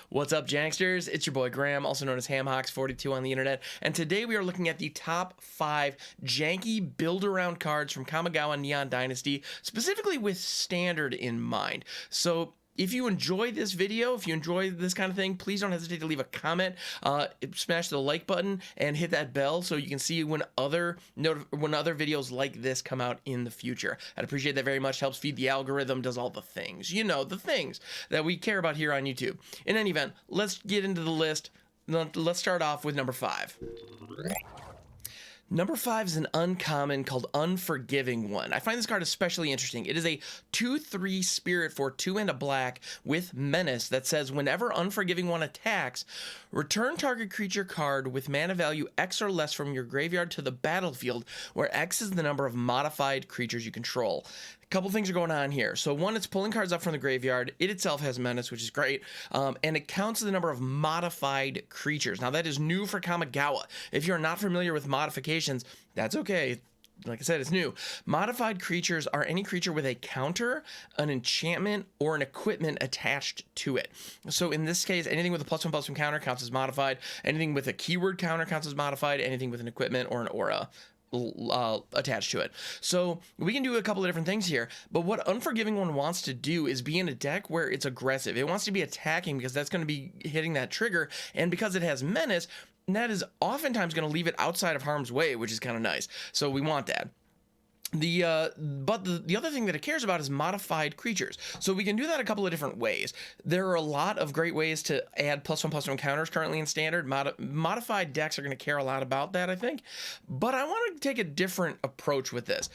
What's up, Janksters? It's your boy Graham, also known as HamHawks42 on the internet, and today we are looking at the top 5 janky build-around cards from Kamigawa Neon Dynasty, specifically with Standard in mind. So if you enjoy this video, if you enjoy this kind of thing, please don't hesitate to leave a comment, smash the like button, and hit that bell so you can see when other videos like this come out in the future. I'd appreciate that very much. Helps feed the algorithm, does all the things. You know, the things that we care about here on YouTube. In any event, let's get into the list. Let's start off with number 5. Number 5 is an uncommon called Unforgiving One. I find this card especially interesting. It is a 2/3 spirit for 2 and a black with Menace that says whenever Unforgiving One attacks, return target creature card with mana value X or less from your graveyard to the battlefield, where X is the number of modified creatures you control. Couple things are going on here. So one, it's pulling cards up from the graveyard. It itself has Menace, which is great, and it counts the number of modified creatures. Now that is new for Kamigawa. If you're not familiar with modifications, that's okay. Like I said, it's new. Modified creatures are any creature with a counter, an enchantment, or an equipment attached to it. So in this case, anything with a +1/+1 counter counts as modified. Anything with a keyword counter counts as modified. Anything with an equipment or an aura attached to it. So we can do a couple of different things here, but what Unforgiving One wants to do is be in a deck where it's aggressive. It wants to be attacking because that's going to be hitting that trigger, and because it has Menace, that is oftentimes going to leave it outside of harm's way, which is kind of nice. So we want that. But the other thing that it cares about is modified creatures. So we can do that a couple of different ways. There are a lot of great ways to add +1/+1 counters currently in Standard. Modified decks are going to care a lot about that, I think. But I want to take a different approach with this.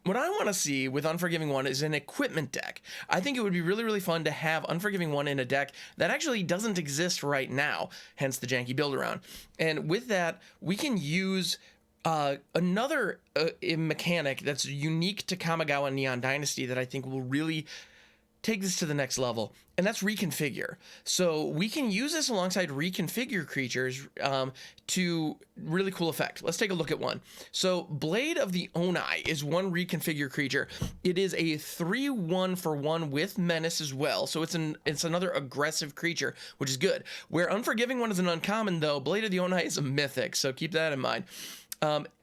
What I want to see with Unforgiving One is an equipment deck. I think it would be really, really fun to have Unforgiving One in a deck that actually doesn't exist right now, hence the janky Buildaround. And with that, we can use another mechanic that's unique to Kamigawa Neon Dynasty that I think will really take this to the next level, and that's reconfigure. So we can use this alongside reconfigure creatures to really cool effect. Let's take a look at one. So Blade of the Onai is one reconfigure creature. It is a 3/1 for 1 with Menace as well, so it's another aggressive creature, which is good. Where Unforgiving One is an uncommon, though, Blade of the Onai is a mythic, so keep that in mind.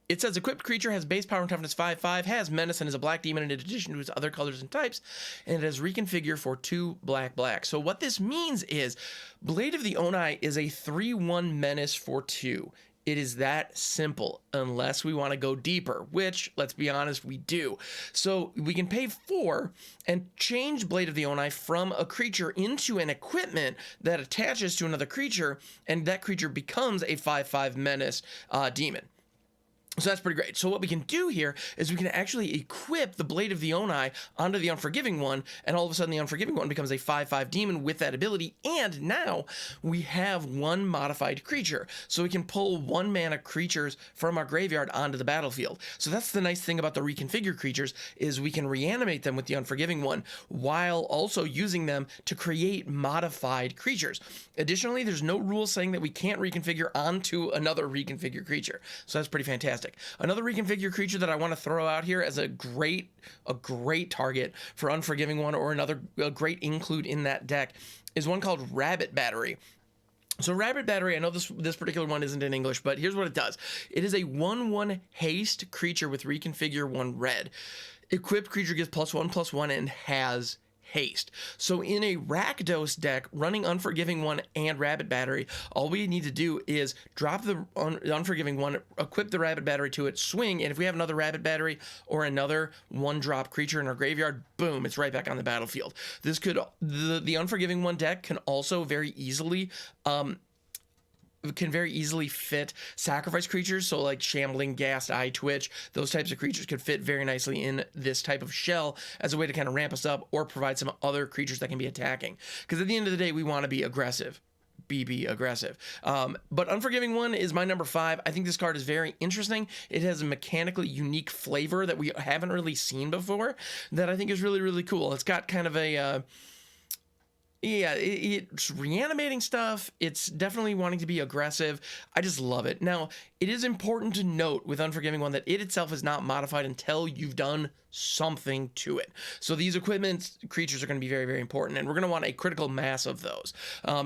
It says equipped creature has base power and toughness 5/5, has Menace, and is a black demon in addition to its other colors and types, and it has reconfigure for 2 black. So what this means is Blade of the Onai is a 3/1 Menace for 2. It is that simple, unless we want to go deeper, which, let's be honest, we do. So we can pay 4 and change Blade of the Onai from a creature into an equipment that attaches to another creature, and that creature becomes a 5/5 Menace demon. So that's pretty great. So what we can do here is we can actually equip the Blade of the Onai onto the Unforgiving One, and all of a sudden the Unforgiving One becomes a 5/5 demon with that ability, and now we have one modified creature. So we can pull 1 mana creatures from our graveyard onto the battlefield. So that's the nice thing about the reconfigure creatures, is we can reanimate them with the Unforgiving One while also using them to create modified creatures. Additionally, there's no rule saying that we can't reconfigure onto another reconfigure creature. So that's pretty fantastic. Another reconfigure creature that I want to throw out here as a great target for Unforgiving One, or a great include in that deck, is one called Rabbit Battery. So Rabbit Battery, I know this particular one isn't in English, but here's what it does. It is a 1/1 haste creature with reconfigure 1 red. Equipped creature gets +1/+1 and has haste. So in a Rakdos deck running Unforgiving One and Rabbit Battery, all we need to do is drop the Unforgiving One, equip the Rabbit Battery to it, swing, and if we have another Rabbit Battery or another 1-drop creature in our graveyard, boom, it's right back on the battlefield. This could the Unforgiving One deck can also very easily fit sacrifice creatures, so like Shambling, Ghast, Eye Twitch, those types of creatures could fit very nicely in this type of shell as a way to kind of ramp us up or provide some other creatures that can be attacking. Because at the end of the day, we want to be aggressive. Be aggressive. But Unforgiving One is my number 5. I think this card is very interesting. It has a mechanically unique flavor that we haven't really seen before that I think is really, really cool. It's got kind of a Yeah, it's reanimating stuff. It's definitely wanting to be aggressive. I just love it. Now, it is important to note with Unforgiving One that it itself is not modified until you've done something to it. So these equipment creatures are going to be very, very important, and we're going to want a critical mass of those.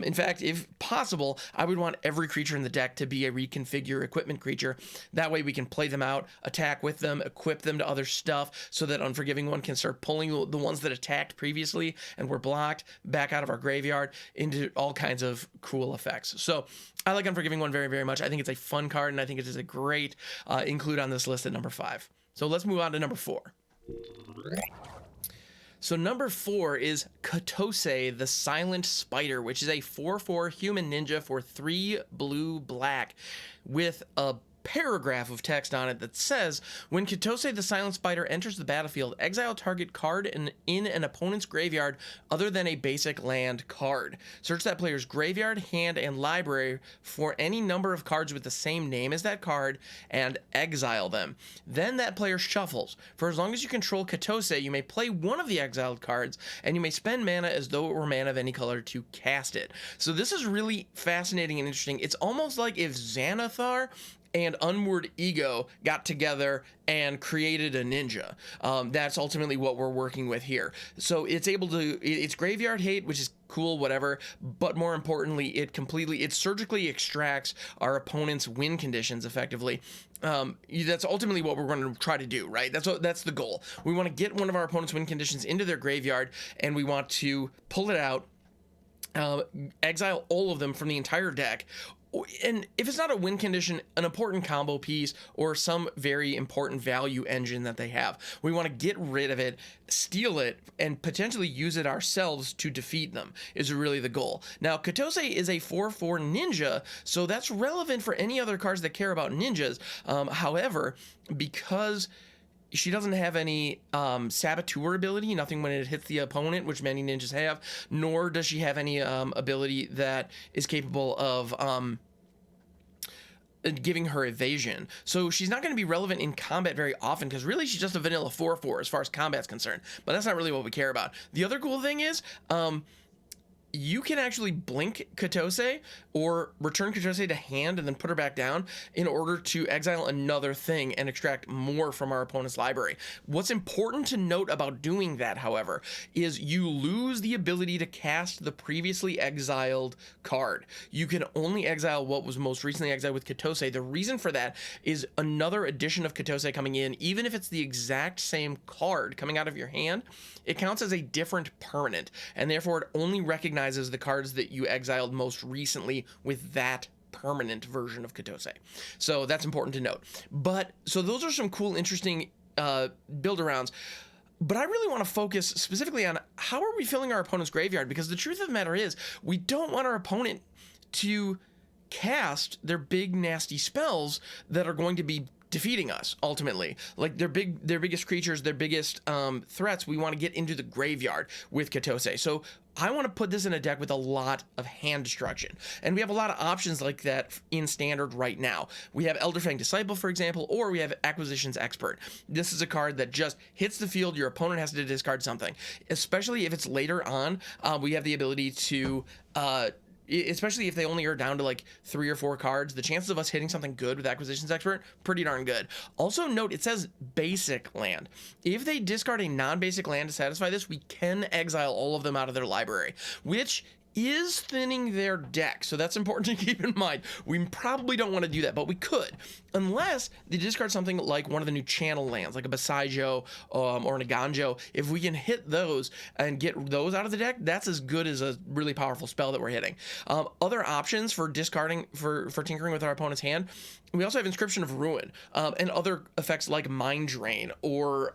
In fact, if possible, I would want every creature in the deck to be a reconfigure equipment creature. That way we can play them out, attack with them, equip them to other stuff, so that Unforgiving One can start pulling the ones that attacked previously and were blocked back out of our graveyard into all kinds of cool effects. So I like Unforgiving One very, very much. I think it's a fun card, and I think it is a great include on this list at number 5. So let's move on to number 4. So number 4 is Ketose, the Silent Spider, which is a 4/4 human ninja for 3 blue black with a paragraph of text on it that says, when Ketose the Silent Spider enters the battlefield, exile target card in an opponent's graveyard other than a basic land card. Search that player's graveyard, hand, and library for any number of cards with the same name as that card and exile them. Then that player shuffles. For as long as you control Ketose, you may play one of the exiled cards, and you may spend mana as though it were mana of any color to cast it. So this is really fascinating and interesting. It's almost like if Xanathar and Unward Ego got together and created a ninja. That's ultimately what we're working with here. So it's able to, it's graveyard hate, which is cool, whatever, but more importantly, it surgically extracts our opponent's win conditions effectively. That's ultimately what we're going to try to do, right? That's the goal. We want to get one of our opponent's win conditions into their graveyard, and we want to pull it out, exile all of them from the entire deck. And if it's not a win condition, an important combo piece or some very important value engine that they have, we want to get rid of it, steal it, and potentially use it ourselves to defeat them is really the goal. Now, Ketose is a 4/4 ninja, so that's relevant for any other cards that care about ninjas. However, because she doesn't have any saboteur ability, nothing when it hits the opponent, which many ninjas have, nor does she have any ability that is capable of giving her evasion. So she's not going to be relevant in combat very often, because really she's just a vanilla 4/4 as far as combat's concerned. But that's not really what we care about. The other cool thing is, you can actually blink Ketose or return Ketose to hand and then put her back down in order to exile another thing and extract more from our opponent's library. What's important to note about doing that, however, is you lose the ability to cast the previously exiled card. You can only exile what was most recently exiled with Ketose. The reason for that is another edition of Ketose coming in, even if it's the exact same card coming out of your hand, it counts as a different permanent, and therefore it only recognizes the cards that you exiled most recently with that permanent version of Ketose. So that's important to note. But so those are some cool, interesting build-arounds. But I really want to focus specifically on how are we filling our opponent's graveyard, because the truth of the matter is we don't want our opponent to cast their big nasty spells that are going to be defeating us ultimately. Like their biggest creatures, their biggest threats, we want to get into the graveyard with Ketose. So I want to put this in a deck with a lot of hand destruction, and we have a lot of options like that in standard right now. We have Elderfang Disciple, for example, or we have Acquisitions Expert. This is a card that just hits the field, your opponent has to discard something, especially if it's later on. We have the ability to especially if they only are down to like 3 or 4 cards, the chances of us hitting something good with Acquisitions Expert, pretty darn good. Also note, it says basic land. If they discard a non-basic land to satisfy this, we can exile all of them out of their library, which is thinning their deck. So that's important to keep in mind. We probably don't want to do that, but we could, unless they discard something like one of the new channel lands, like a Basaijo or an Aganjo. If we can hit those and get those out of the deck, that's as good as a really powerful spell that we're hitting. Other options for discarding, for tinkering with our opponent's hand, we also have Inscription of Ruin and other effects like Mind Drain or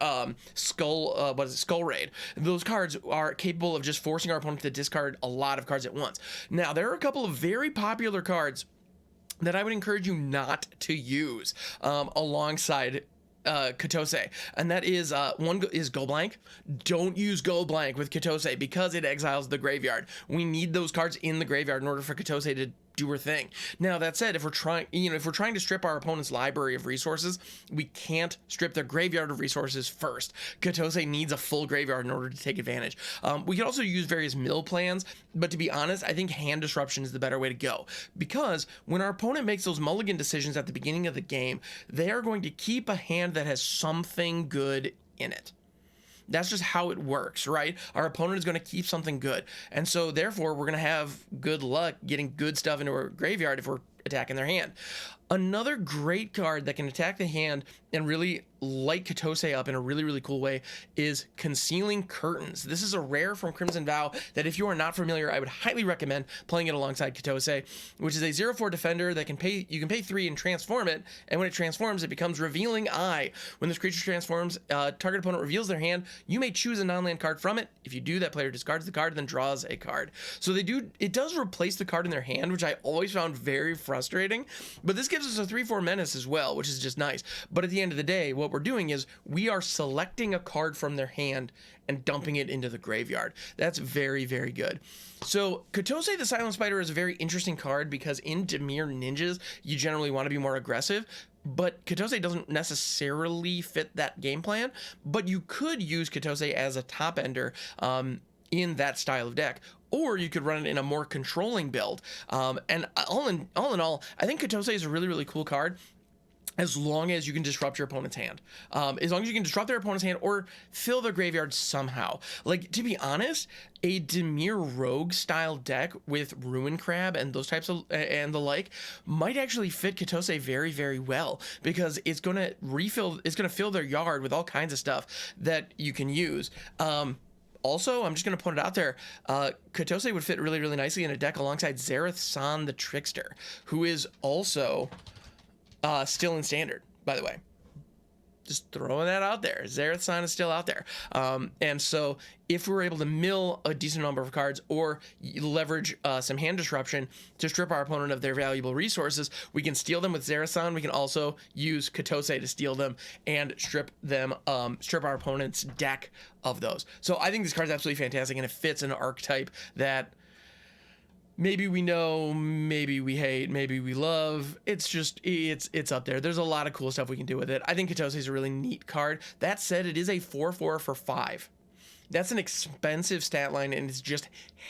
Skull Raid. Those cards are capable of just forcing our opponent to discard a lot of cards at once. Now, there are a couple of very popular cards that I would encourage you not to use alongside Ketose, and that is one is Go Blank. Don't use Go Blank with Ketose because it exiles the graveyard. We need those cards in the graveyard in order for Ketose do her thing. Now that said, if we're trying to strip our opponent's library of resources, we can't strip their graveyard of resources first. Ketose needs a full graveyard in order to take advantage. We can also use various mill plans, but to be honest, I think hand disruption is the better way to go, because when our opponent makes those mulligan decisions at the beginning of the game, they are going to keep a hand that has something good in it. That's just how it works, right? Our opponent is going to keep something good. And so therefore, we're going to have good luck getting good stuff into our graveyard if we're attacking their hand. Another great card that can attack the hand and really light Ketose up in a really, really cool way is Concealing Curtains. This is a rare from Crimson Vow that if you are not familiar, I would highly recommend playing it alongside Ketose, which is a 0/4 defender that you can pay 3 and transform it, and when it transforms, it becomes Revealing Eye. When this creature transforms, target opponent reveals their hand. You may choose a non-land card from it. If you do, that player discards the card and then draws a card. So it does replace the card in their hand, which I always found very frustrating, but this gives us a 3/4 menace as well, which is just nice. But at the end of the day, what we're doing is we are selecting a card from their hand and dumping it into the graveyard. That's very, very good. So Ketose the Silent Spider is a very interesting card because in Dimir Ninjas, you generally want to be more aggressive, but Ketose doesn't necessarily fit that game plan, but you could use Ketose as a top ender in that style of deck, or you could run it in a more controlling build. And all in all, I think Ketose is a really, really cool card as long as you can disrupt your opponent's hand. As long as you can disrupt their opponent's hand or fill their graveyard somehow. Like, to be honest, a Dimir Rogue style deck with Ruin Crab and those types of, and the like, might actually fit Ketose very, very well, because it's going to fill their yard with all kinds of stuff that you can use. Also, I'm just going to put it out there, Ketose would fit really, really nicely in a deck alongside Zareth San the Trickster, who is also still in Standard, by the way. Just throwing that out there. Zareth San is still out there. And so if we're able to mill a decent number of cards or leverage some hand disruption to strip our opponent of their valuable resources, we can steal them with Zareth San. We can also use Ketose to steal them and strip our opponent's deck of those. So I think this card's absolutely fantastic, and it fits an archetype that maybe we know, maybe we hate, maybe we love. It's just, it's up there. There's a lot of cool stuff we can do with it. I think Ketose is a really neat card. That said, it is a 4/4 for 5. That's an expensive stat line, and it's just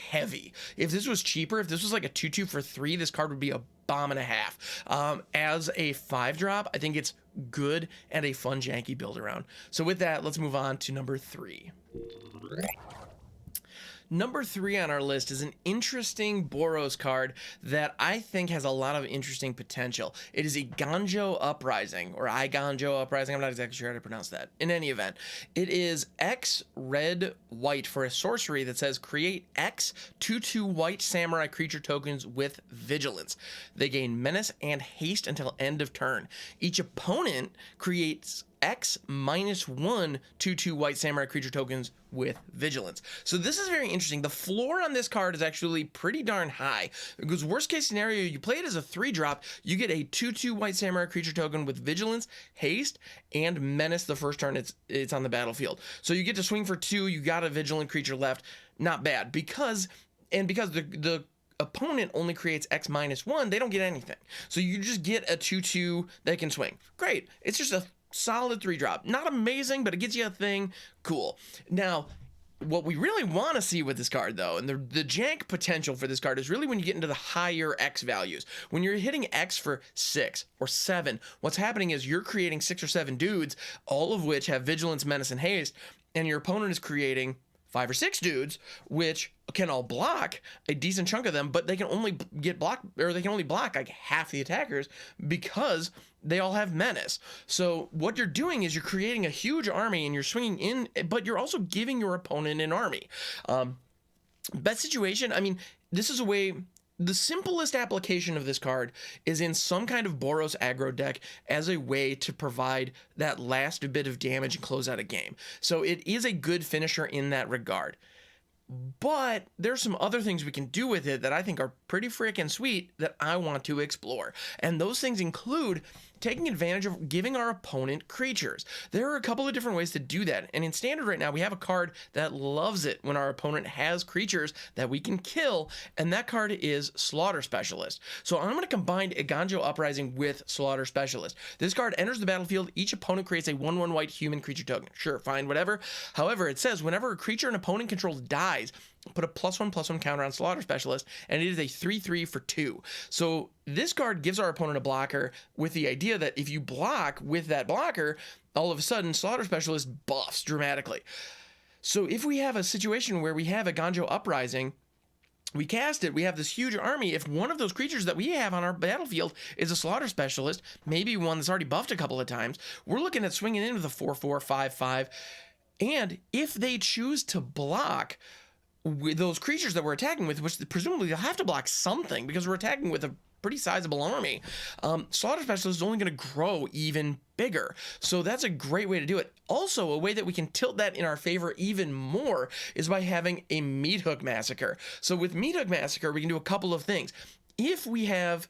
heavy. If this was cheaper, if this was like a 2/2 for 3, this card would be a bomb and a half. As a 5-drop, I think it's good and a fun janky build around. So with that, let's move on to number 3. Number 3 on our list is an interesting Boros card that I think has a lot of interesting potential. It is a Gano Uprising, or Gano Uprising. I'm not exactly sure how to pronounce that. In any event, it is X red white for a sorcery that says create X 2/2 white samurai creature tokens with vigilance. They gain menace and haste until end of turn. Each opponent creates X -1 2/2 white samurai creature tokens with vigilance. So this is very interesting. The floor on this card is actually pretty darn high, because worst case scenario, you play it as a 3-drop, you get a 2/2 white samurai creature token with vigilance, haste, and menace the first turn it's on the battlefield. So you get to swing for 2, you got a vigilant creature left. Not bad, because the opponent only creates X -1, they don't get anything. So you just get a 2/2 that can swing. Great. It's just a solid 3-drop. Not amazing, but it gets you a thing. Cool. Now, what we really want to see with this card, though, and the jank potential for this card is really when you get into the higher X values. When you're hitting X for 6 or 7, what's happening is you're creating 6 or 7 dudes, all of which have vigilance, menace, and haste, and your opponent is creating 5 or 6 dudes, which can all block a decent chunk of them, but they can only block like half the attackers because they all have menace. So what you're doing is you're creating a huge army and you're swinging in, but you're also giving your opponent an army. Best situation, I mean, this is a way. The simplest application of this card is in some kind of Boros aggro deck as a way to provide that last bit of damage and close out a game. So it is a good finisher in that regard. But there's some other things we can do with it that I think are pretty freaking sweet that I want to explore. And those things include taking advantage of giving our opponent creatures. There are a couple of different ways to do that, and in Standard right now, we have a card that loves it when our opponent has creatures that we can kill, and that card is Slaughter Specialist. So I'm going to combine a Gano Uprising with Slaughter Specialist. This card enters the battlefield. Each opponent creates a 1/1 white human creature token. Sure, fine, whatever. However, it says whenever a creature an opponent controls dies, put a +1/+1 counter on Slaughter Specialist, and it is a 3/3 for 2. So this card gives our opponent a blocker with the idea that if you block with that blocker, all of a sudden Slaughter Specialist buffs dramatically. So if we have a situation where we have a Gano Uprising, we cast it, we have this huge army. If one of those creatures that we have on our battlefield is a Slaughter Specialist, maybe one that's already buffed a couple of times, we're looking at swinging in with a 4/4, 5/5. And if they choose to block with those creatures that we're attacking with, which presumably they'll have to block something because we're attacking with a pretty sizable army, Slaughter Specialist is only going to grow even bigger. So that's a great way to do it. Also, a way that we can tilt that in our favor even more is by having a Meat Hook Massacre. So with Meat Hook Massacre, we can do a couple of things. If we have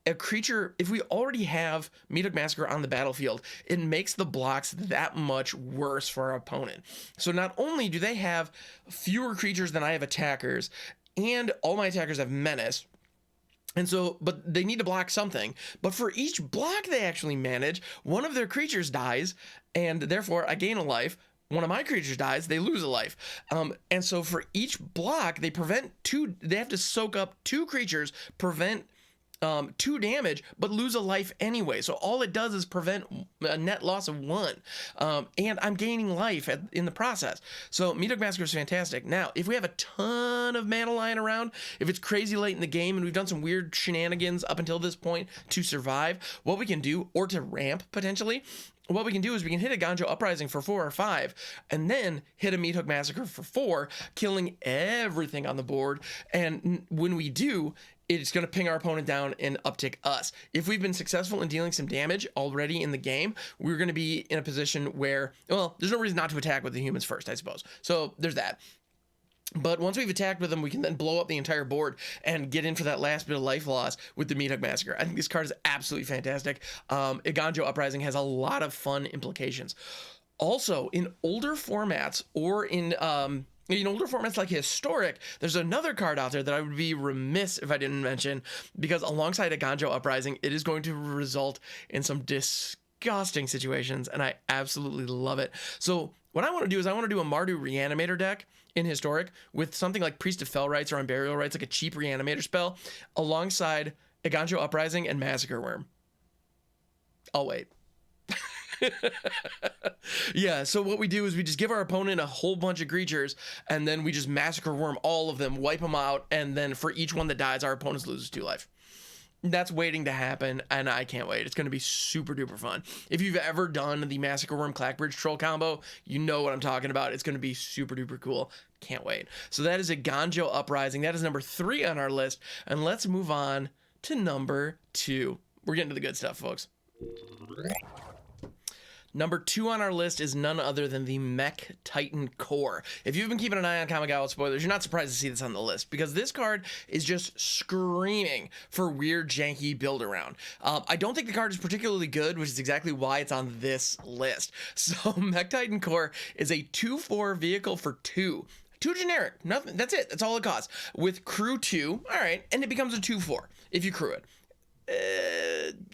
a creature, if we already have Meat Hook Massacre on the battlefield, it makes the blocks that much worse for our opponent. So not only do they have fewer creatures than I have attackers, and all my attackers have menace, and so, but they need to block something. But for each block they actually manage, one of their creatures dies, and therefore I gain a life. One of my creatures dies, they lose a life. And so for each block, they have to soak up 2 creatures, prevent 2 damage, but lose a life anyway. So all it does is prevent a net loss of 1. And I'm gaining life in the process. So Meat Hook Massacre is fantastic. Now, if we have a ton of mana lying around, if it's crazy late in the game and we've done some weird shenanigans up until this point to survive, what we can do, or to ramp potentially, what we can do is we can hit a Gano Uprising for 4 or 5, and then hit a Meat Hook Massacre for 4, killing everything on the board. And when we do, it's going to ping our opponent down and uptick us. If we've been successful in dealing some damage already in the game, we're going to be in a position where, well, there's no reason not to attack with the humans first, I suppose. So there's that. But once we've attacked with them, we can then blow up the entire board and get in for that last bit of life loss with the Meat Hook Massacre. I think this card is absolutely fantastic. Gano Uprising has a lot of fun implications. Also, in older formats, or in older formats like Historic, there's another card out there that I would be remiss if I didn't mention, because alongside a Gano Uprising, it is going to result in some disgusting situations, and I absolutely love it. So what I want to do is I want to do a Mardu Reanimator deck in Historic with something like Priest of Fell Rites or Unburial Rites, like a cheap Reanimator spell, alongside a Gano Uprising and Massacre Worm. I'll wait. Yeah, so what we do is we just give our opponent a whole bunch of creatures, and then we just Massacre Worm all of them, wipe them out, and then for each one that dies, our opponent loses 2 life. That's waiting to happen, and I can't wait. It's going to be super duper fun. If you've ever done the Massacre Worm Clackbridge Troll combo, you know what I'm talking about. It's going to be super duper cool. Can't wait. So that is a Gano Uprising. That is number 3 on our list, and let's move on to number 2. We're getting to the good stuff, folks. Number 2 on our list is none other than the Mech Titan Core. If you've been keeping an eye on Kamigawa spoilers, you're not surprised to see this on the list, because this card is just screaming for weird, janky Buildaround. I don't think the card is particularly good, which is exactly why it's on this list. So Mech Titan Core is a 2/4 vehicle for 2. 2 generic, nothing. That's it. That's all it costs. With crew 2, all right, and it becomes a 2/4 if you crew it.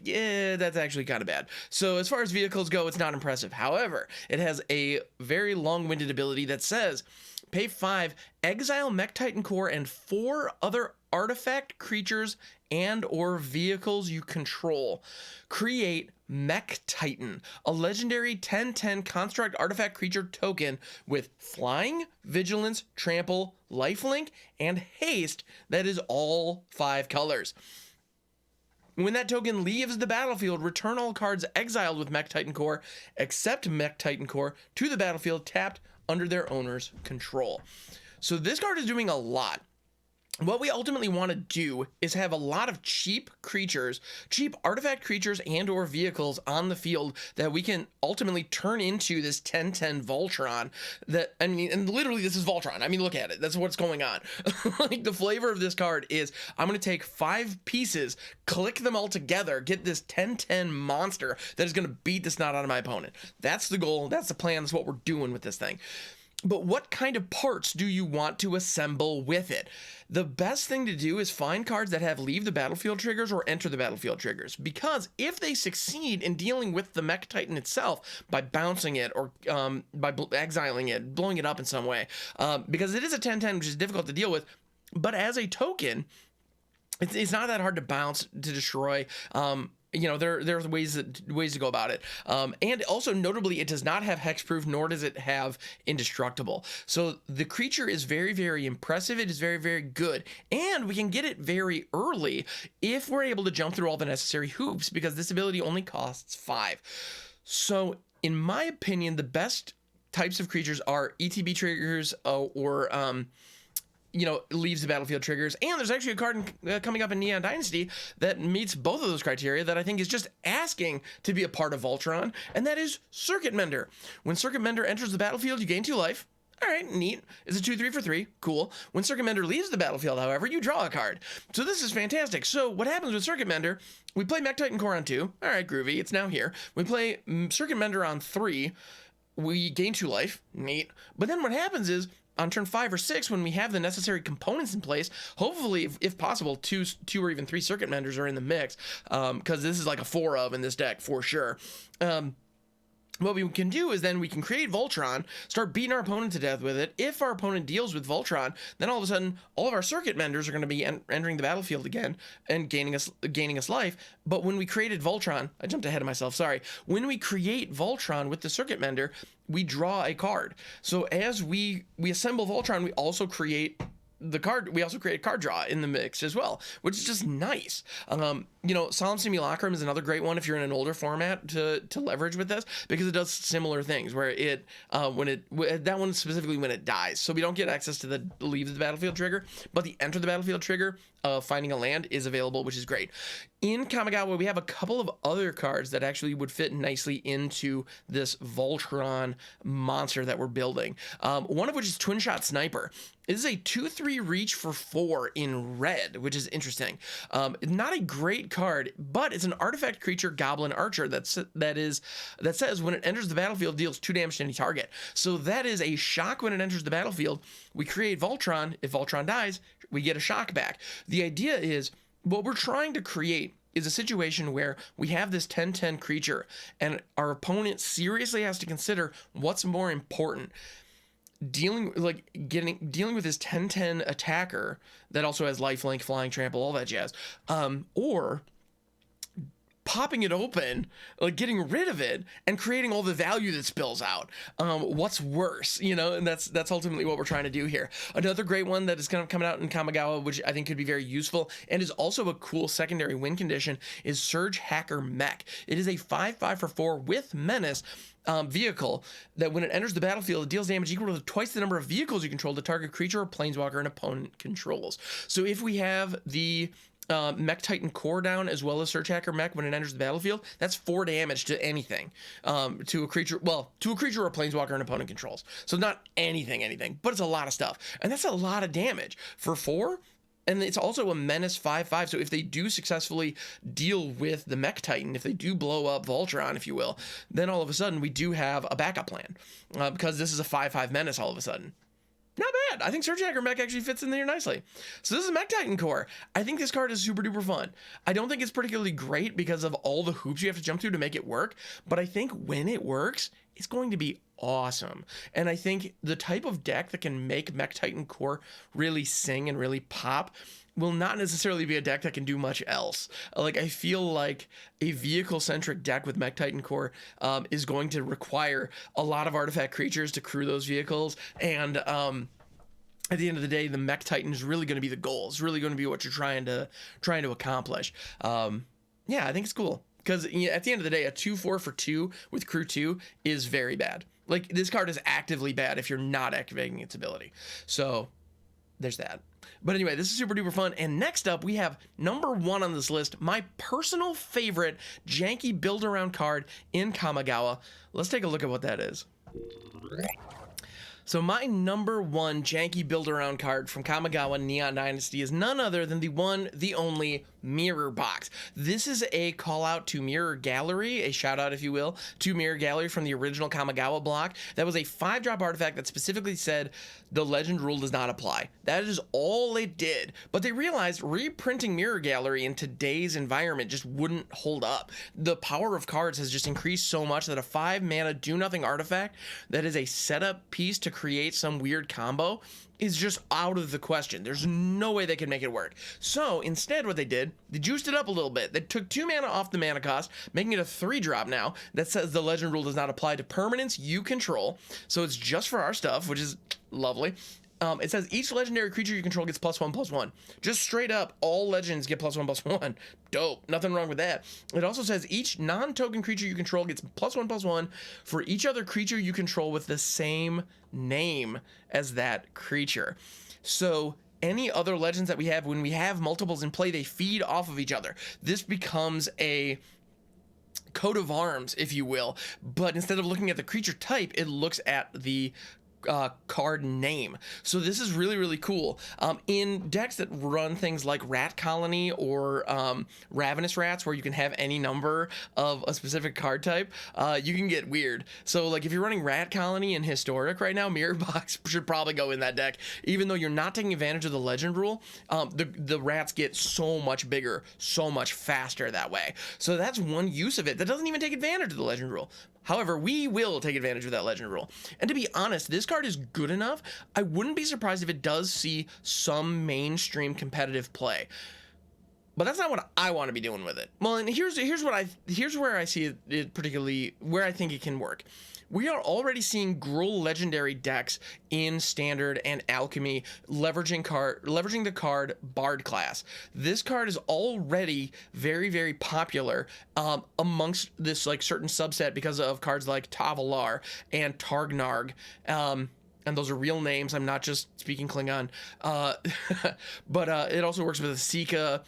Yeah, that's actually kind of bad. So as far as vehicles go, it's not impressive. However, it has a very long-winded ability that says, pay 5, exile Mech Titan Core and 4 other artifact creatures and or vehicles you control. Create Mech Titan, a legendary 10/10 construct artifact creature token with flying, vigilance, trample, lifelink, and haste that is all 5 colors. When that token leaves the battlefield, return all cards exiled with Mech Titan Core, except Mech Titan Core, to the battlefield tapped under their owner's control. So this card is doing a lot. what we ultimately want to do is have a lot of cheap creatures, cheap artifact creatures and or vehicles on the field that we can ultimately turn into this 10/10 Voltron. That, I mean, and literally this is Voltron. I mean, look at it. That's what's going on. Like, the flavor of this card is I'm going to take 5 pieces, click them all together, get this 10/10 monster that is going to beat the snot out of my opponent. That's the goal. That's the plan. That's what we're doing with this thing. But what kind of parts do you want to assemble with it? The best thing to do is find cards that have leave the battlefield triggers or enter the battlefield triggers, because if they succeed in dealing with the Mech Titan itself by bouncing it or by exiling it, blowing it up in some way, because it is a 10/10, which is difficult to deal with, but as a token, it's not that hard to bounce, to destroy. You know, there's ways to go about it. And also, notably, it does not have hexproof, nor does it have indestructible. So the creature is very, very impressive. It is very, very good. And we can get it very early if we're able to jump through all the necessary hoops, because this ability only costs 5. So in my opinion, the best types of creatures are ETB triggers or you know, leaves the battlefield triggers. And there's actually a card coming up in Neon Dynasty that meets both of those criteria that I think is just asking to be a part of Voltron, and that is Circuit Mender. When Circuit Mender enters the battlefield, you gain 2 life. All right, neat. It's a 2/3 for 3. Cool. When Circuit Mender leaves the battlefield, however, you draw a card. So this is fantastic. So what happens with Circuit Mender, we play Mech Titan Core on 2. All right, groovy. It's now here. We play Circuit Mender on 3. We gain 2 life. Neat. But then what happens is, on turn 5 or 6, when we have the necessary components in place, hopefully, if possible, two or even 3 Circuit Menders are in the mix, because this is like a 4 of in this deck for sure. What we can do is then we can create Voltron, start beating our opponent to death with it. If our opponent deals with Voltron, then all of a sudden, all of our Circuit Menders are going to be entering the battlefield again and gaining us life. But when we created Voltron, I jumped ahead of myself, sorry. When we create Voltron with the Circuit Mender, we draw a card. So as we assemble Voltron, we also create the card. We also create card draw in the mix as well, which is just nice. You know, Solemn Simulacrum is another great one if you're in an older format to leverage with this, because it does similar things where it that one specifically when it dies. So we don't get access to the leave the battlefield trigger, but the enter the battlefield trigger of finding a land is available, which is great. In Kamigawa, we have a couple of other cards that actually would fit nicely into this Voltron monster that we're building. One of which is Twin Shot Sniper. It is a 2/3 reach for 4 in red, which is interesting. Not a great card, but it's an artifact creature Goblin Archer that says when it enters the battlefield, deals 2 damage to any target. So that is a shock when it enters the battlefield. We create Voltron. If Voltron dies, we get a shock back. The idea is, what we're trying to create is a situation where we have this 10/10 creature and our opponent seriously has to consider what's more important. Dealing with this 10/10 attacker that also has lifelink, flying, trample, all that jazz, or popping it open, like getting rid of it and creating all the value that spills out. What's worse, you know? And that's ultimately what we're trying to do here. Another great one that is kind of coming out in Kamigawa, which I think could be very useful and is also a cool secondary win condition, is Surge Hacker Mech. It is a 5/5 for 4 with menace vehicle that when it enters the battlefield, it deals damage equal to twice the number of vehicles you control the target creature or planeswalker an opponent controls. So if we have the Mech Titan Core down as well as Surge Hacker Mech when it enters the battlefield, that's 4 damage to anything, to a creature or planeswalker an opponent controls. So not anything, but it's a lot of stuff, and that's a lot of damage for 4. And it's also a menace 5/5. So if they do successfully deal with the Mech Titan, if they do blow up Voltron, if you will, then all of a sudden we do have a backup plan, because this is a 5/5 menace all of a sudden. Not bad. I think Surge Hacker Mech actually fits in there nicely. So this is Mech Titan Core. I think this card is super duper fun. I don't think it's particularly great because of all the hoops you have to jump through to make it work, but I think when it works, it's going to be awesome. And I think the type of deck that can make Mech Titan Core really sing and really pop will not necessarily be a deck that can do much else. Like, I feel like a vehicle-centric deck with Mech Titan Core is going to require a lot of artifact creatures to crew those vehicles, and at the end of the day, the Mech Titan is really going to be the goal. It's really going to be what you're trying to accomplish. Yeah, I think it's cool. Because at the end of the day, a 2/4 for 2 with Crew 2 is very bad. Like, this card is actively bad if you're not activating its ability. So there's that. But anyway, this is super duper fun. And next up, we have number 1 on this list, my personal favorite janky Buildaround card in Kamigawa. Let's take a look at what that is. So my number 1 janky Buildaround card from Kamigawa Neon Dynasty is none other than the one, the only Mirror Box. This is a call out to Mirror Gallery, a shout out, if you will, to Mirror Gallery from the original Kamigawa block. That was a 5-drop artifact that specifically said the legend rule does not apply. That is all it did. But they realized reprinting Mirror Gallery in today's environment just wouldn't hold up. The power of cards has just increased so much that a 5-mana do-nothing artifact that is a setup piece to create some weird combo is just out of the question. There's no way they can make it work. So instead what they did, they juiced it up a little bit. They took 2 mana off the mana cost, making it a 3-drop now that says the legend rule does not apply to permanents you control. So it's just for our stuff, which is lovely. It says each legendary creature you control gets +1/+1. Just straight up, all legends get +1/+1. Dope. Nothing wrong with that. It also says each non-token creature you control gets +1/+1 for each other creature you control with the same name as that creature. So any other legends that we have, when we have multiples in play, they feed off of each other. This becomes a coat of arms, if you will, but instead of looking at the creature type, it looks at the card name. So this is really, really cool. In decks that run things like Rat Colony or Ravenous Rats, where you can have any number of a specific card type, you can get weird. So like if you're running Rat Colony in Historic right now, Mirror Box should probably go in that deck, even though you're not taking advantage of the legend rule. The rats get so much bigger, so much faster that way. So that's one use of it that doesn't even take advantage of the legend rule. However, we will take advantage of that legend rule. And to be honest, this card is good enough. I wouldn't be surprised if it does see some mainstream competitive play. But that's not what I want to be doing with it. Well, and here's where I see it particularly, where I think it can work. We are already seeing Gruul legendary decks in Standard and Alchemy leveraging the card Bard class. This card is already very, very popular amongst this like certain subset because of cards like Tavalar and Targnarg. And those are real names. I'm not just speaking Klingon. But it also works with Asika,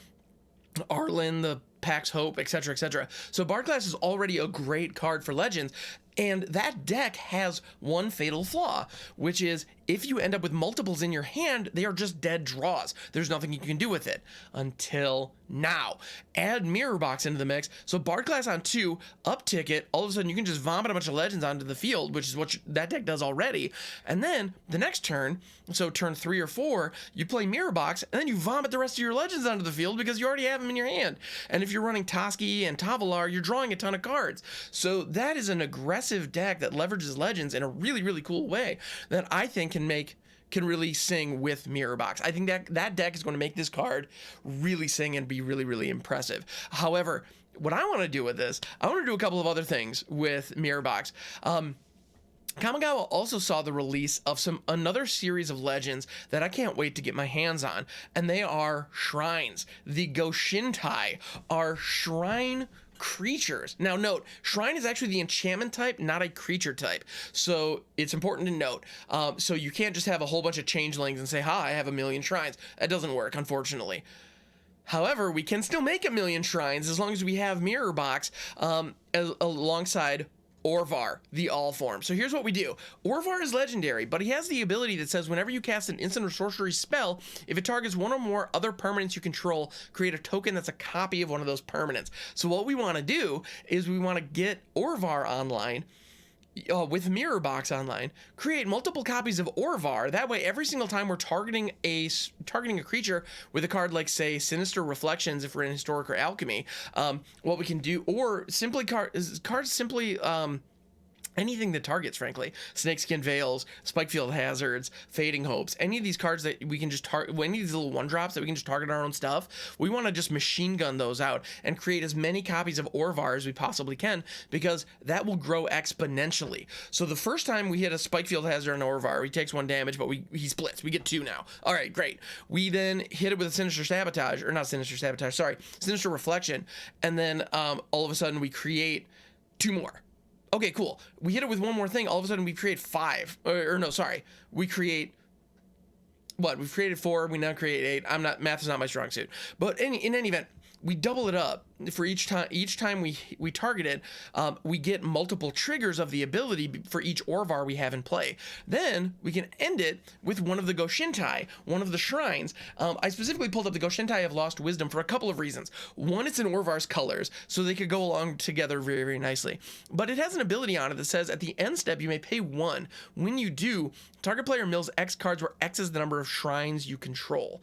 Arlen, the Pax Hope, etc., etc. So Bard class is already a great card for Legends. And that deck has one fatal flaw, which is if you end up with multiples in your hand, they are just dead draws. There's nothing you can do with it until now. Add Mirror Box into the mix. So Bard class on 2, uptick it. All of a sudden, you can just vomit a bunch of legends onto the field, which is what that deck does already. And then the next turn, so turn 3 or 4, you play Mirror Box, and then you vomit the rest of your legends onto the field because you already have them in your hand. And if you're running Toski and Tavalar, you're drawing a ton of cards. So that is an aggressive deck that leverages legends in a really, really cool way that I think can really sing with Mirror Box. I think that deck is going to make this card really sing and be really, really impressive. However, what I want to do with this, I want to do a couple of other things with Mirror Box. Kamigawa also saw the release of another series of legends that I can't wait to get my hands on, and they are shrines. The Goshintai are shrine creatures. Now note, shrine is actually the enchantment type, not a creature type. So it's important to note. So you can't just have a whole bunch of changelings and say, I have 1,000,000 shrines. That doesn't work, unfortunately. However, we can still make 1,000,000 shrines as long as we have Mirror Box alongside Orvar, the all form. So here's what we do. Orvar is legendary, but he has the ability that says whenever you cast an instant or sorcery spell, if it targets one or more other permanents you control, create a token that's a copy of one of those permanents. So what we want to do is we want to get Orvar online with Mirror Box online, create multiple copies of Orvar. That way, every single time we're targeting a creature with a card like, say, Sinister Reflections, if we're in Historic or Alchemy, what we can do, or simply cards simply anything that targets, frankly, Snakeskin Veils, Spikefield Hazards, Fading Hopes, any of these cards that we can just target, any of these little one drops that we can just target our own stuff, we want to just machine gun those out and create as many copies of Orvar as we possibly can, because that will grow exponentially. So the first time we hit a Spikefield Hazard on Orvar, he takes 1 damage, but he splits. We get 2 now. All right, great. We then hit it with a Sinister Reflection, and then all of a sudden we create 2 more. Okay, cool. We hit it with 1 more thing. All of a sudden, we create 5. We create what we've created 4, we now create 8. Math is not my strong suit, but in any event, we double it up for each time we target it. We get multiple triggers of the ability for each Orvar we have in play. Then we can end it with one of the Goshintai, one of the shrines. I specifically pulled up the Goshintai of Lost Wisdom for a couple of reasons. One, it's in Orvar's colors, so they could go along together very, very nicely. But it has an ability on it that says at the end step you may pay 1. When you do, target player mills X cards, where X is the number of shrines you control.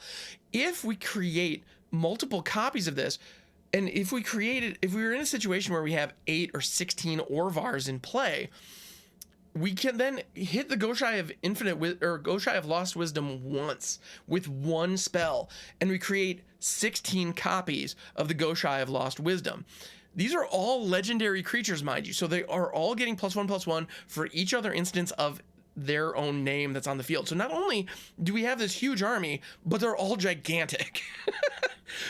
If we create multiple copies of this, and if we were in a situation where we have 8 or 16 Orvars in play, we can then hit the Goshai of Goshai of Lost Wisdom once with one spell, and we create 16 copies of the Goshai of Lost Wisdom. These are all legendary creatures, mind you, so they are all getting +1/+1 for each other instance of their own name that's on the field. So not only do we have this huge army, but they're all gigantic.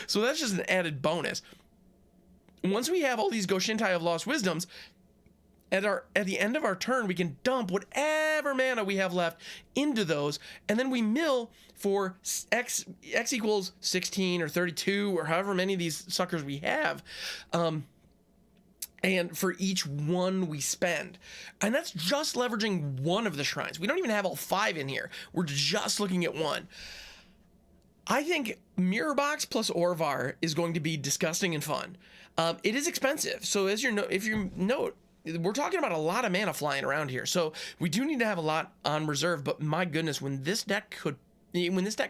So that's just an added bonus. Once we have all these Goshintai of Lost Wisdoms, at the end of our turn, we can dump whatever mana we have left into those, and then we mill for X equals 16 or 32 or however many of these suckers we have. And for each one we spend. And that's just leveraging one of the shrines. We don't even have all 5 in here. We're just looking at one. I think Mirror Box plus Orvar is going to be disgusting and fun. It is expensive. So if you note, we're talking about a lot of mana flying around here. So we do need to have a lot on reserve, but my goodness, when this deck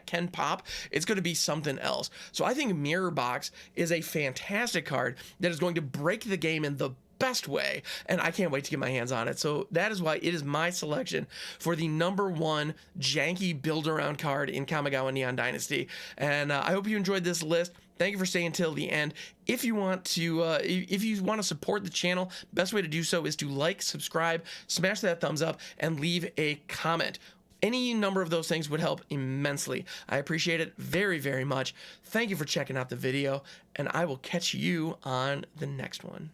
can pop, it's going to be something else. So I think Mirror Box is a fantastic card that is going to break the game in the best way, and I can't wait to get my hands on it. So that is why it is my selection for the #1 janky Buildaround card in Kamigawa Neon Dynasty. And I hope you enjoyed this list. Thank you for staying until the end. If you want to support the channel, best way to do so is to like, subscribe, smash that thumbs up, and leave a comment. Any number of those things would help immensely. I appreciate it very, very much. Thank you for checking out the video, and I will catch you on the next one.